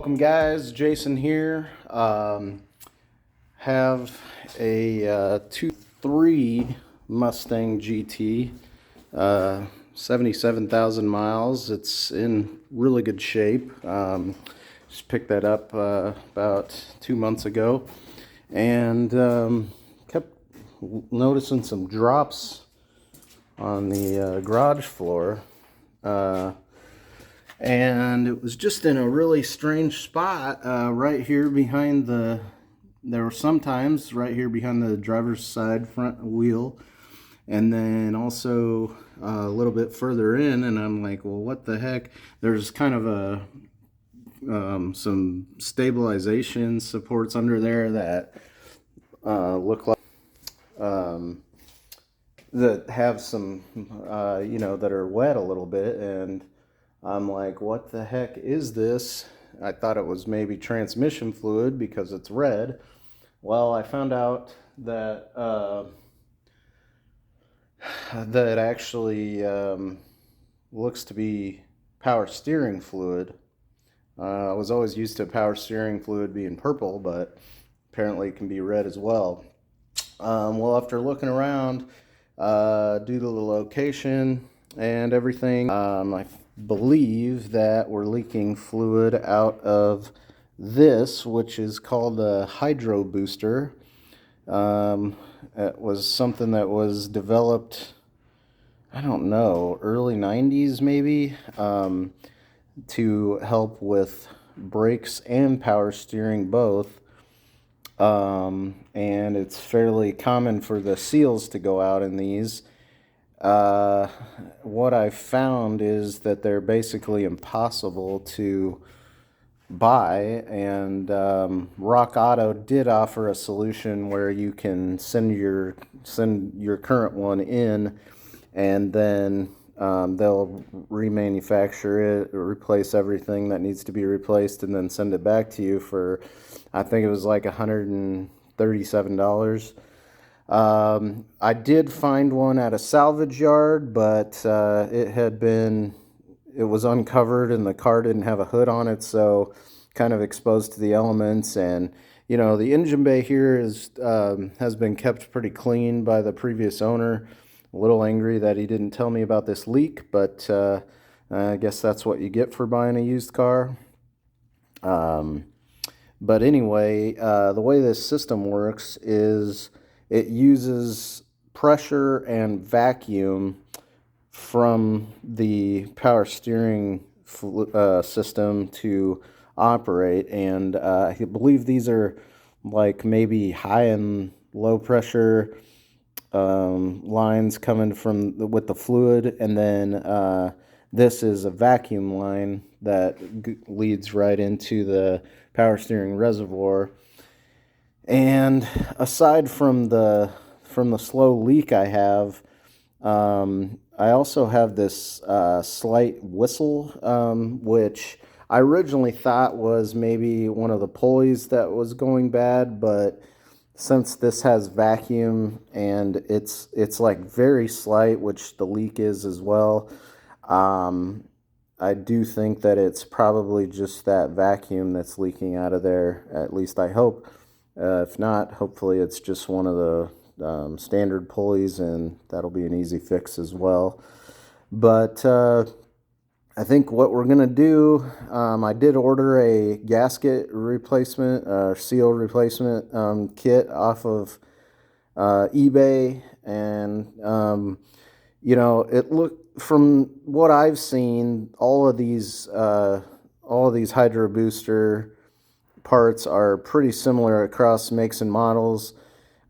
Welcome guys, Jason here. Have a 2.3 Mustang GT, 77,000 miles. It's in really good shape. Just picked that up about 2 months ago, and kept noticing some drops on the garage floor. And it was just in a really strange spot right here behind there were sometimes right here behind the driver's side front wheel, and then also a little bit further in, and I'm like, well, what the heck? There's kind of some stabilization supports under there that look like that have some that are wet a little bit, and I'm like, what the heck is this? I thought it was maybe transmission fluid because it's red. Well, I found out that that actually looks to be power steering fluid. I was always used to power steering fluid being purple, but apparently it can be red as well. Well, after looking around, due to the location and everything, I believe that we're leaking fluid out of this, which is called a Hydrobooster. It was something that was developed, I don't know, early 90s maybe, to help with brakes and power steering both. And it's fairly common for the seals to go out in these. What I've found is that they're basically impossible to buy, and Rock Auto did offer a solution where you can send your current one in, and then they'll remanufacture it, replace everything that needs to be replaced, and then send it back to you for, I think it was like $137. I did find one at a salvage yard, but it was uncovered and the car didn't have a hood on it, so kind of exposed to the elements. And the engine bay here has been kept pretty clean by the previous owner. A little angry that he didn't tell me about this leak, but I guess that's what you get for buying a used car. But anyway, the way this system works is it uses pressure and vacuum from the power steering system to operate, and I believe these are like maybe high and low pressure lines coming from with the fluid, and then this is a vacuum line that leads right into the power steering reservoir. And aside from the slow leak I have, I also have this slight whistle, which I originally thought was maybe one of the pulleys that was going bad, but since this has vacuum and it's like very slight, which the leak is as well, I do think that it's probably just that vacuum that's leaking out of there. At least I hope. If not, hopefully it's just one of the standard pulleys, and that'll be an easy fix as well. But I think what we're going to do, I did order a gasket replacement, seal replacement kit off of eBay, and it looked, from what I've seen, all of these Hydrobooster parts are pretty similar across makes and models,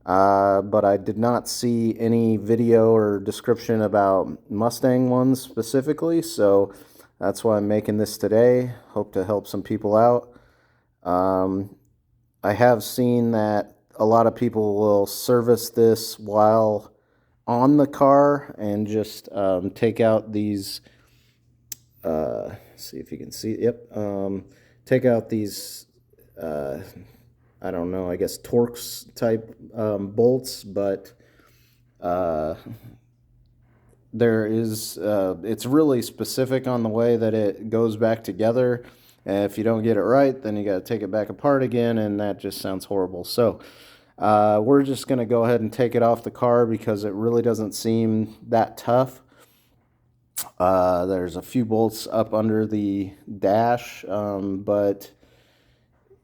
but I did not see any video or description about Mustang ones specifically, so that's why I'm making this today. Hope to help some people out. I have seen that a lot of people will service this while on the car and just take out these, see if you can see, yep, take out these I don't know, I guess Torx type bolts, but there is it's really specific on the way that it goes back together, And if you don't get it right, then you got to take it back apart again, and that just sounds horrible. So we're just going to go ahead and take it off the car because it really doesn't seem that tough. There's a few bolts up under the dash, but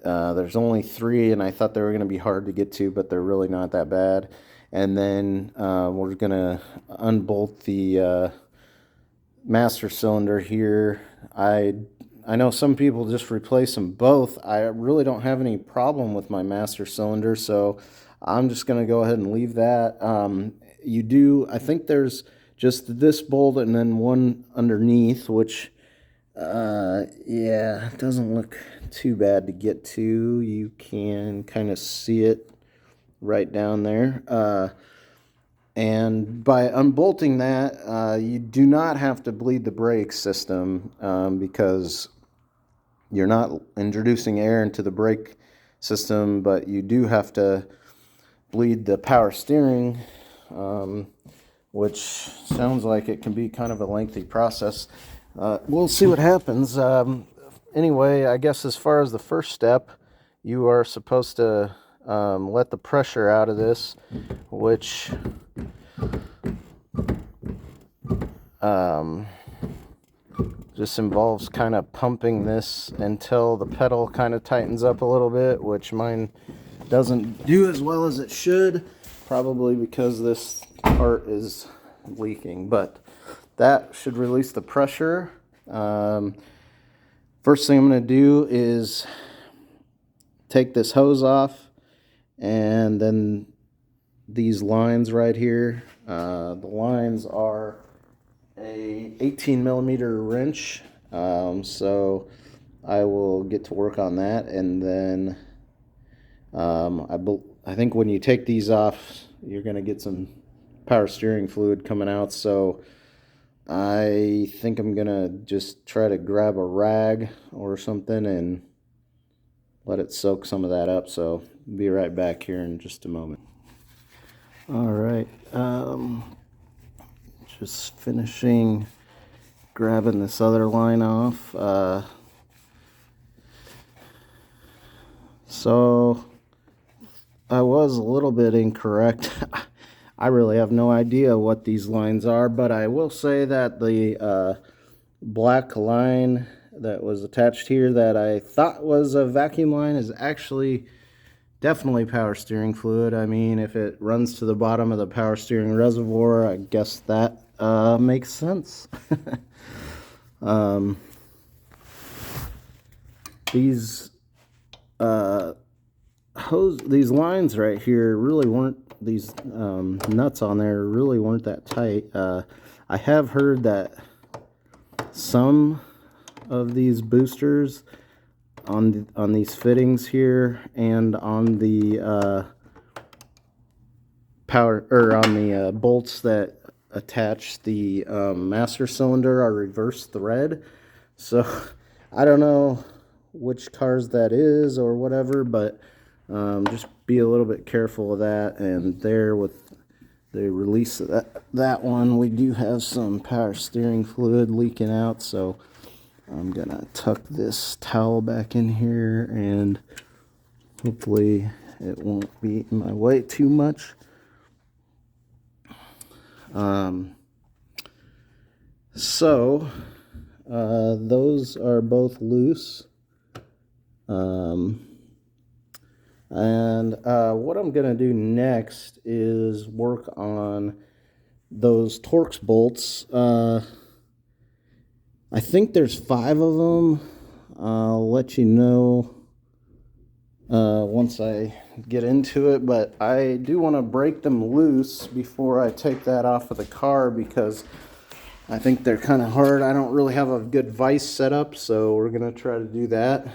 there's only 3, and I thought they were going to be hard to get to, but they're really not that bad. And then we're going to unbolt the master cylinder here. I know some people just replace them both. I really don't have any problem with my master cylinder, so I'm just going to go ahead and leave that. I think there's just this bolt and then one underneath, which, yeah, it doesn't look too bad to get to. You can kind of see it right down there. And by unbolting that, you do not have to bleed the brake system because you're not introducing air into the brake system, but you do have to bleed the power steering, which sounds like it can be kind of a lengthy process. We'll see what happens. Anyway, I guess as far as the first step, you are supposed to let the pressure out of this, which just involves kind of pumping this until the pedal kind of tightens up a little bit, which mine doesn't do as well as it should, probably because this part is leaking, but that should release the pressure. First thing I'm going to do is take this hose off, and then these lines right here, the lines are a 18mm wrench, so I will get to work on that. And then I think when you take these off, you're going to get some power steering fluid coming out, so I think I'm going to just try to grab a rag or something and let it soak some of that up. So be right back here in just a moment. All right, just finishing grabbing this other line off. So I was a little bit incorrect. I really have no idea what these lines are, but I will say that the black line that was attached here that I thought was a vacuum line is actually definitely power steering fluid. I mean, if it runs to the bottom of the power steering reservoir, I guess that makes sense. These these lines right here really weren't, these nuts on there really weren't that tight. I have heard that some of these boosters on these fittings here and on the bolts that attach the master cylinder are reverse thread. So I don't know which cars that is or whatever, but just be a little bit careful of that. And there, with the release of that one, we do have some power steering fluid leaking out, so I'm gonna tuck this towel back in here and hopefully it won't be in my way too much. So those are both loose. And what I'm going to do next is work on those Torx bolts. I think there's 5 of them. I'll let you know once I get into it, but I do want to break them loose before I take that off of the car because I think they're kind of hard. I don't really have a good vise set up, so we're going to try to do that.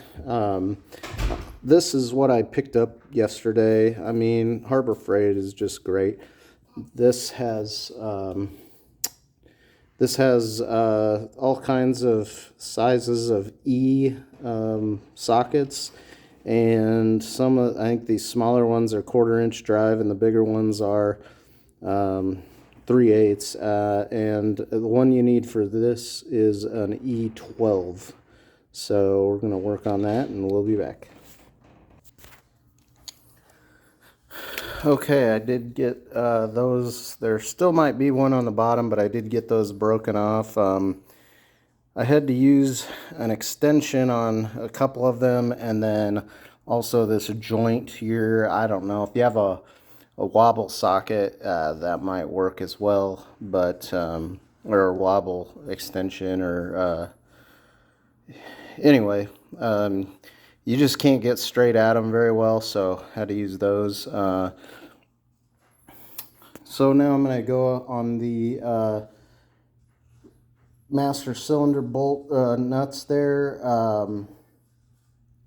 This is what I picked up yesterday. I mean, Harbor Freight is just great. This has all kinds of sizes of sockets, and I think these smaller ones are 1/4-inch drive, and the bigger ones are 3/8. And the one you need for this is an E12. So we're going to work on that and we'll be back. Okay, I did get those. There still might be one on the bottom, but I did get those broken off. I had to use an extension on a couple of them, and then also this joint here. I don't know if you have a wobble socket, that might work as well, but or a wobble extension, or anyway, you just can't get straight at them very well, so I had to use those. So now I'm going to go on the master cylinder bolt nuts there.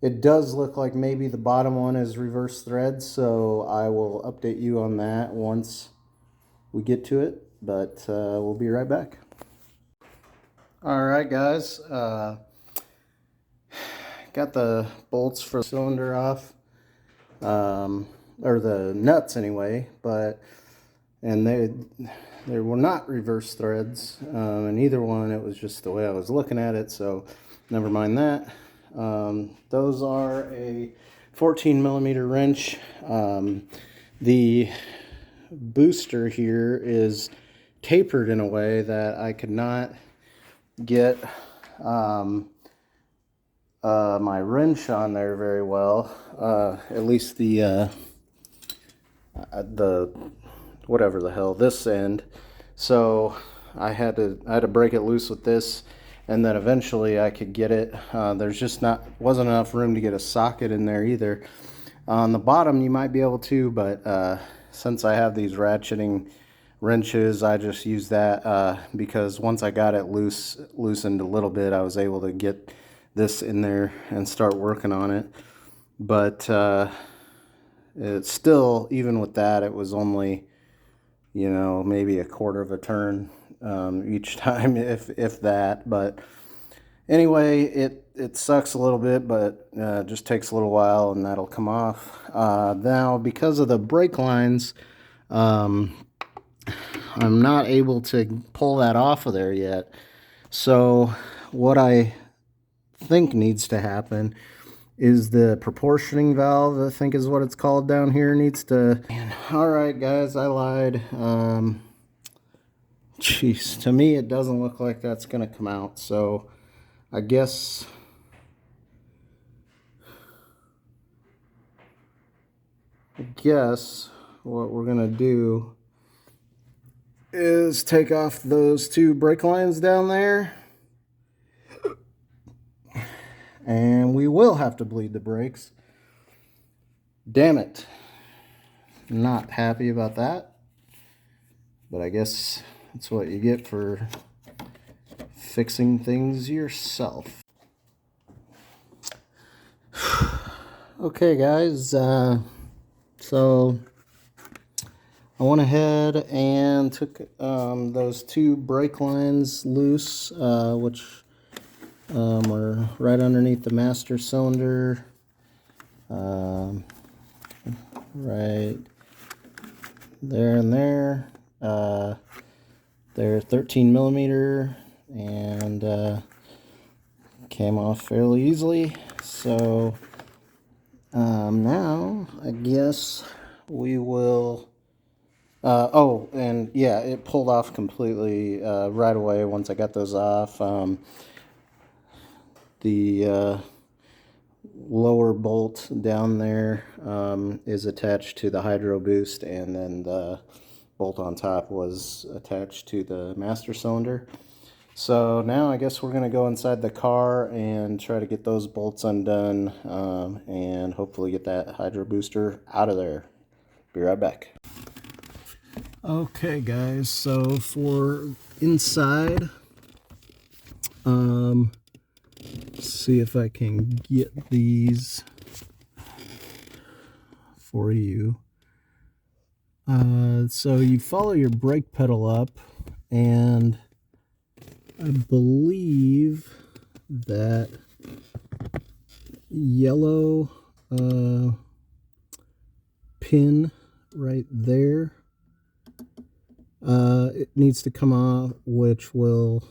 It does look like maybe the bottom one is reverse thread, so I will update you on that once we get to it, but we'll be right back. Alright guys, got the bolts for the cylinder off, or the nuts anyway, and they were not reverse threads, and either one, it was just the way I was looking at it, so never mind that. Those are a 14mm wrench. The booster here is tapered in a way that I could not get my wrench on there very well. At least the whatever the hell, this end. So I had to break it loose with this, and then eventually I could get it. There's just wasn't enough room to get a socket in there either. On the bottom you might be able to, but since I have these ratcheting wrenches, I just use that because once I got it loosened a little bit, I was able to get this in there and start working on it. But it's still, even with that, it was only, you know, maybe a quarter of a turn each time, if that. But anyway, it sucks a little bit, but just takes a little while and that'll come off. Now, because of the brake lines, I'm not able to pull that off of there yet. So what I think needs to happen is the proportioning valve, I think is what it's called down here, needs to... Alright guys, I lied. Jeez, to me it doesn't look like that's gonna come out, so I guess what we're gonna do is take off those two brake lines down there, and we will have to bleed the brakes. Damn it. Not happy about that, but I guess that's what you get for fixing things yourself. Okay guys, so I went ahead and took those two brake lines loose, which are right underneath the master cylinder, right there and there. They're 13mm and came off fairly easily. So now I guess we will... oh, and yeah, it pulled off completely right away once I got those off. The lower bolt down there is attached to the Hydroboost, and then the bolt on top was attached to the master cylinder. So now I guess we're going to go inside the car and try to get those bolts undone, and hopefully get that Hydrobooster out of there. Be right back. Okay guys, so for inside, see if I can get these for you. So you follow your brake pedal up, and I believe that yellow pin right there, it needs to come off, which will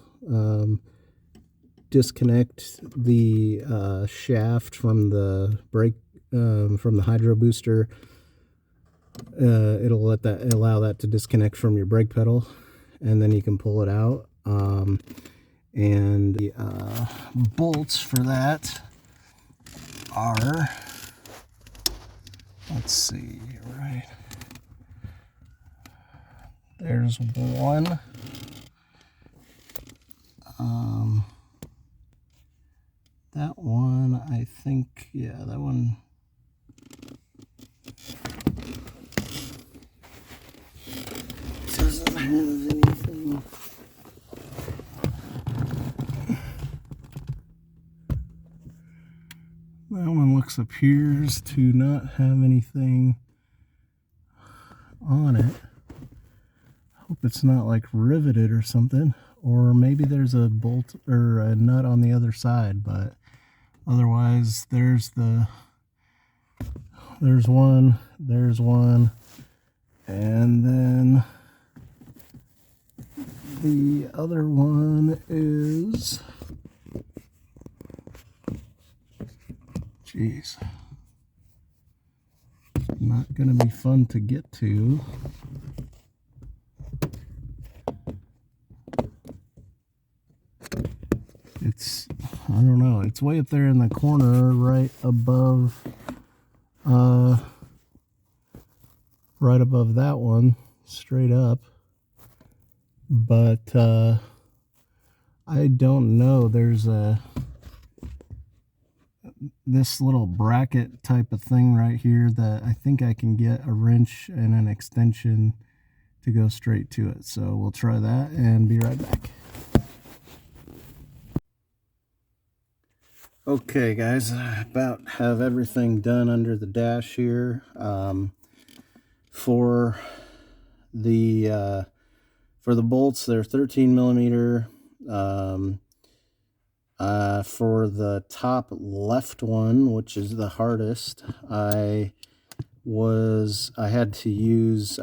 disconnect the shaft from the brake, from the Hydrobooster, it'll allow that to disconnect from your brake pedal, and then you can pull it out. And the bolts for that are, let's see, right, there's one. That one, I think, yeah, that one. Doesn't have anything. That one appears to not have anything on it. Hope it's not like riveted or something, or maybe there's a bolt or a nut on the other side, but otherwise there's one, and then the other one is, jeez, not gonna be fun to get to. It's, I don't know, it's way up there in the corner, right above that one, straight up. But I don't know, there's this little bracket type of thing right here that I think I can get a wrench and an extension to go straight to it. So we'll try that and be right back. Okay guys, I about have everything done under the dash here. For the bolts, they're 13 millimeter. For the top left one, which is the hardest, I had to use,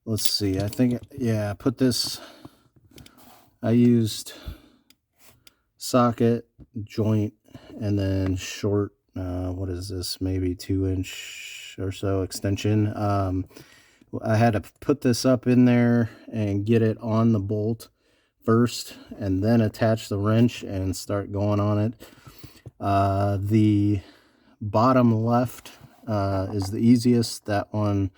let's see, I think, yeah, I used socket, joint, and then short, what is this, maybe 2-inch or so extension. I had to put this up in there and get it on the bolt first, and then attach the wrench and start going on it. The bottom left is the easiest. That one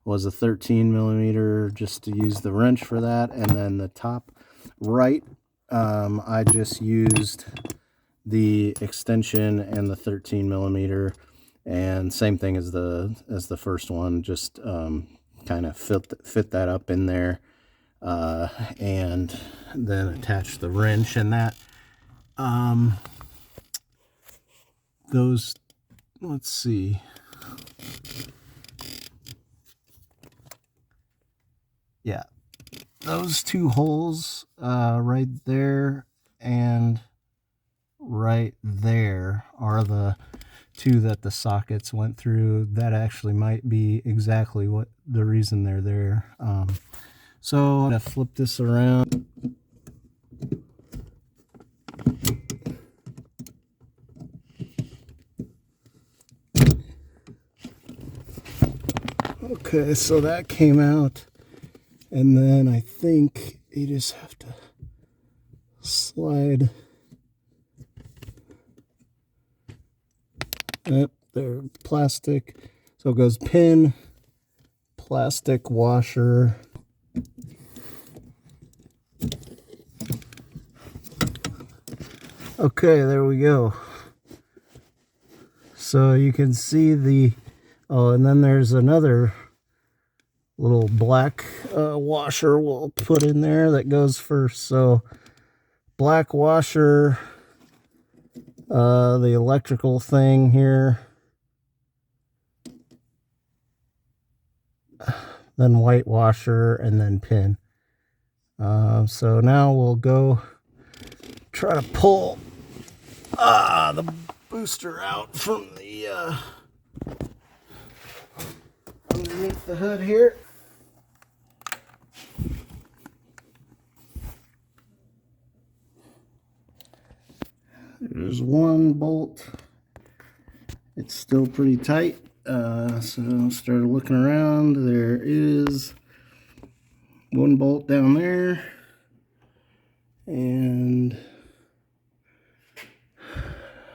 was a 13 millimeter, just to use the wrench for that. And then the top right, I just used the extension and the 13 millimeter, and same thing as the first one, just kind of fit that up in there, and then attach the wrench. And that those, let's see, yeah, those two holes right there and right there are the two that the sockets went through. That actually might be exactly what the reason they're there. So I'm gonna flip this around. Okay, so that came out, and then I think you just have to slide up there, plastic. So it goes pin, plastic washer, okay, there we go. So you can see the, oh, and then there's another little black washer we'll put in there that goes first. So black washer, the electrical thing here, then white washer, and then pin. So now we'll go try to pull the booster out from the underneath the hood here. There's one bolt. It's still pretty tight. So started looking around. There is one bolt down there. And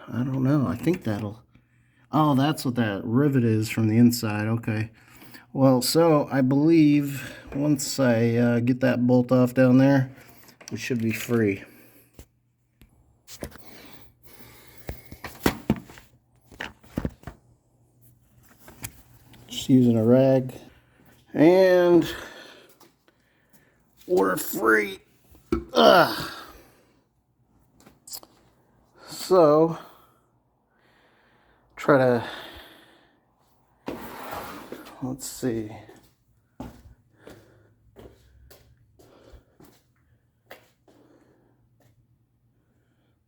I don't know. I think that'll... Oh, that's what that rivet is from the inside. Okay. Well, so I believe once I get that bolt off down there, we should be free. Just using a rag. And we're free. Ugh. So, try to... Let's see.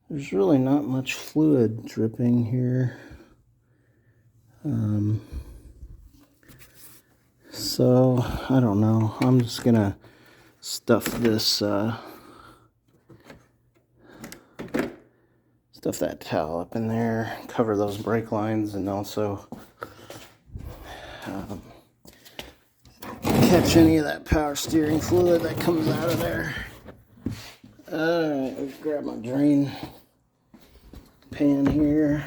There's really not much fluid dripping here. So, I don't know. I'm just gonna stuff this, stuff that towel up in there, cover those brake lines, and also catch any of that power steering fluid that comes out of there. Alright, let's grab my drain pan here.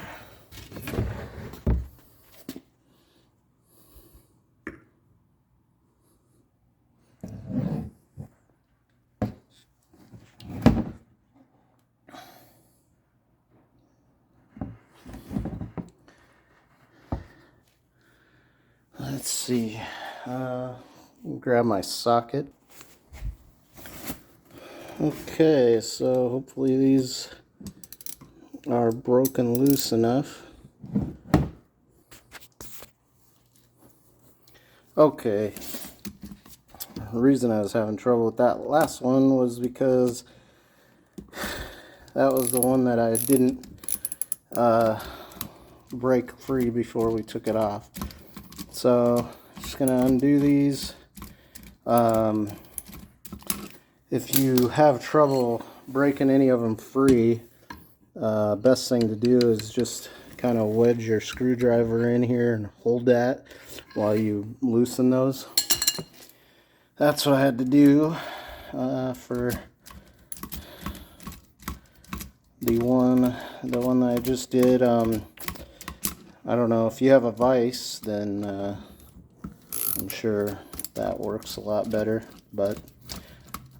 Let's see. Grab my socket. Okay, so hopefully these are broken loose enough. Okay. The reason I was having trouble with that last one was because that was the one that I didn't break free before we took it off. So, just gonna undo these. If you have trouble breaking any of them free, best thing to do is just kind of wedge your screwdriver in here and hold that while you loosen those. That's what I had to do for the one that I just did. I don't know, if you have a vise, then I'm sure that works a lot better, but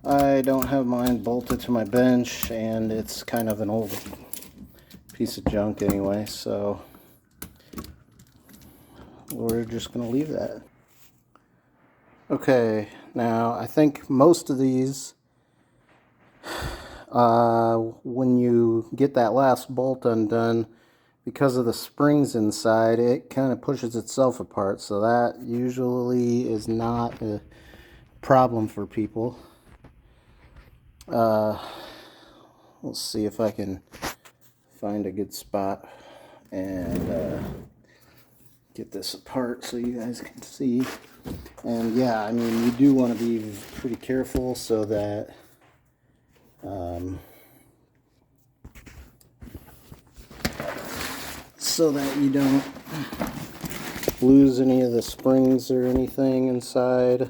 I don't have mine bolted to my bench, and it's kind of an old piece of junk anyway, so we're just going to leave that. Okay, now I think most of these, when you get that last bolt undone, because of the springs inside, it kind of pushes itself apart, so that usually is not a problem for people. Let's see if I can find a good spot and get this apart so you guys can see. And yeah, I mean, you do want to be pretty careful so that you don't lose any of the springs or anything inside.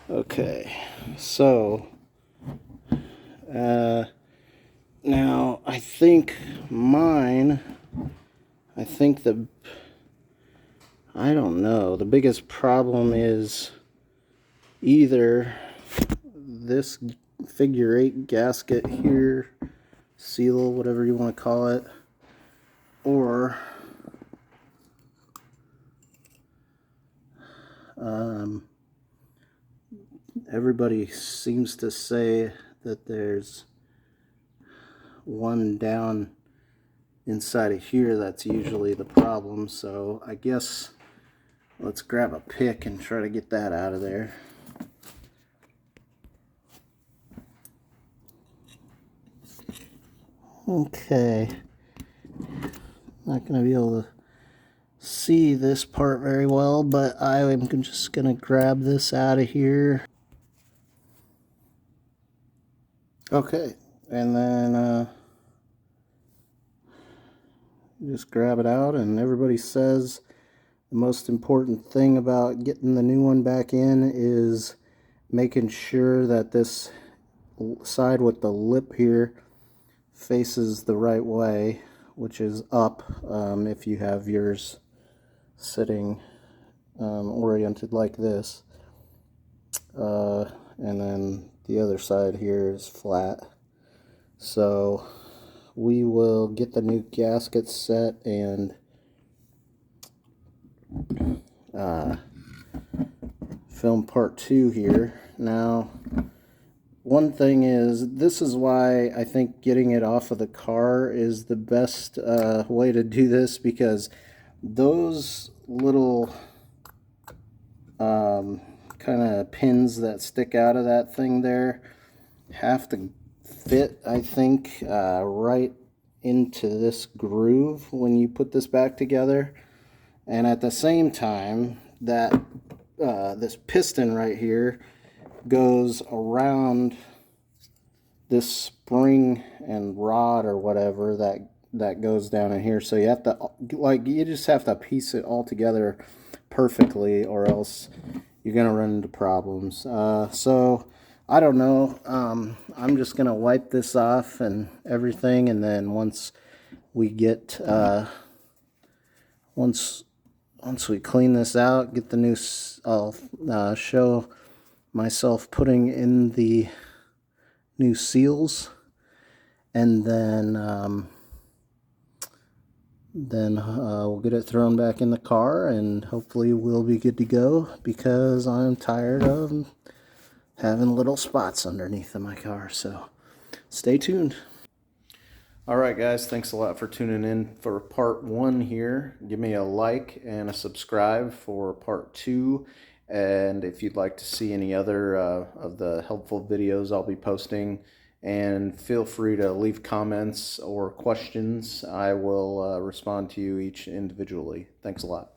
Okay, so now I think I don't know, the biggest problem is either this figure 8 gasket here, seal, whatever you want to call it, or everybody seems to say that there's one down inside of here that's usually the problem, so I guess let's grab a pick and try to get that out of there. Okay, not gonna be able to see this part very well, but I'm just gonna grab this out of here. Okay, and then just grab it out, and everybody says the most important thing about getting the new one back in is making sure that this side with the lip here faces the right way, which is up, if you have yours sitting oriented like this, and then the other side here is flat. So we will get the new gasket set and film part 2 here. Now, one thing is, this is why I think getting it off of the car is the best way to do this, because those little kind of pins that stick out of that thing there have to fit, I think, right into this groove when you put this back together. And at the same time, that this piston right here goes around this spring and rod or whatever that goes down in here. So you have to, like, you just have to piece it all together perfectly, or else you're gonna run into problems. So I don't know. I'm just gonna wipe this off and everything, and then once we get once we clean this out, get the new, I'll show myself putting in the new seals, and then we'll get it thrown back in the car, and hopefully we'll be good to go, because I'm tired of having little spots underneath of my car. So stay tuned. Alright guys, thanks a lot for tuning in for part 1 here. Give me a like and a subscribe for part 2. And if you'd like to see any other of the helpful videos I'll be posting, and feel free to leave comments or questions. I will respond to you each individually. Thanks a lot.